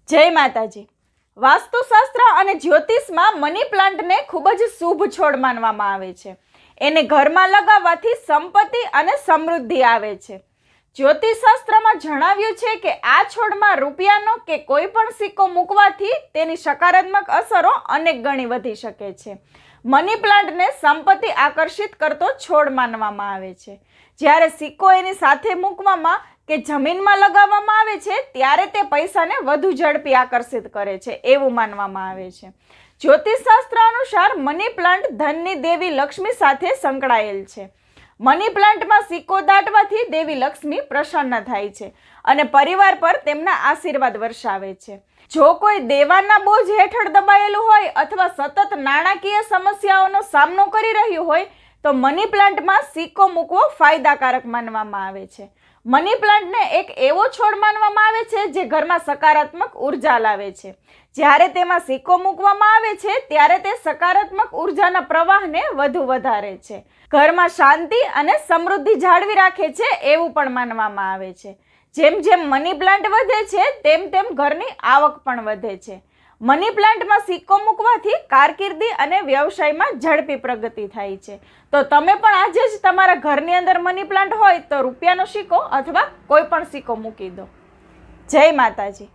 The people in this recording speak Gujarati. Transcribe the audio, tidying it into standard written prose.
જય માતાજી। વાસ્તુશાસ્ત્ર અને જ્યોતિષમાં મની પ્લાન્ટને ખૂબ જ શુભ છોડ માનવામાં આવે છે। એને ઘરમાં લગાવવાથી સંપત્તિ અને સમૃદ્ધિ આવે છે। જ્યોતિષશાસ્ત્રમાં જણાવ્યું છે કે આ છોડમાં રૂપિયાનો કે કોઈ પણ સિક્કો મૂકવાથી તેની સકારાત્મક અસરો અનેક ગણી વધી શકે છે। મની પ્લાન્ટને સંપત્તિ આકર્ષિત કરતો છોડ માનવામાં આવે છે। જ્યારે સિક્કો એની સાથે મૂકવામાં કે જમીનમાં લગાવવામાં આવે છે ત્યારે તે પૈસાને વધુ ઝડપી આકર્ષિત કરે છે એવું માનવામાં આવે છે। જ્યોતિષશાસ્ત્ર અનુસાર મની પ્લાન્ટ ધનની દેવી લક્ષ્મી સાથે સંકળાયેલ છે। મની પ્લાન્ટમાં સિક્કો દાટવાથી દેવી લક્ષ્મી પ્રસન્ન થાય છે અને પરિવાર પર તેમના આશીર્વાદ વર્ષાવે છે। જો કોઈ દેવાના બોજ હેઠળ દબાયેલું હોય અથવા સતત નાણાકીય સમસ્યાઓનો સામનો કરી રહ્યું હોય તો મની પ્લાન્ટમાં સિક્કો મૂકવો ફાયદાકારક માનવામાં આવે છે। મની પ્લાન્ટને એક એવો છોડ માનવામાં આવે છે જે ઘરમાં સકારાત્મક ઉર્જા લાવે છે। જ્યારે તેમાં સિક્કો મૂકવામાં આવે છે ત્યારે તે સકારાત્મક ઉર્જાના પ્રવાહને વધુ વધારે છે, ઘરમાં શાંતિ અને સમૃદ્ધિ જાળવી રાખે છે એવું પણ માનવામાં આવે છે। જેમ જેમ મની પ્લાન્ટ વધે છે તેમ તેમ ઘરની આવક પણ વધે છે। મની પ્લાન્ટમાં સિક્કો મૂકવાથી કારકિર્દી અને વ્યવસાયમાં ઝડપી પ્રગતિ થાય છે। તો તમે પણ આજે જ તમારા ઘરની અંદર મની પ્લાન્ટ હોય તો રૂપિયાનો સિક્કો અથવા કોઈ પણ સિક્કો મૂકી દો। જય માતાજી।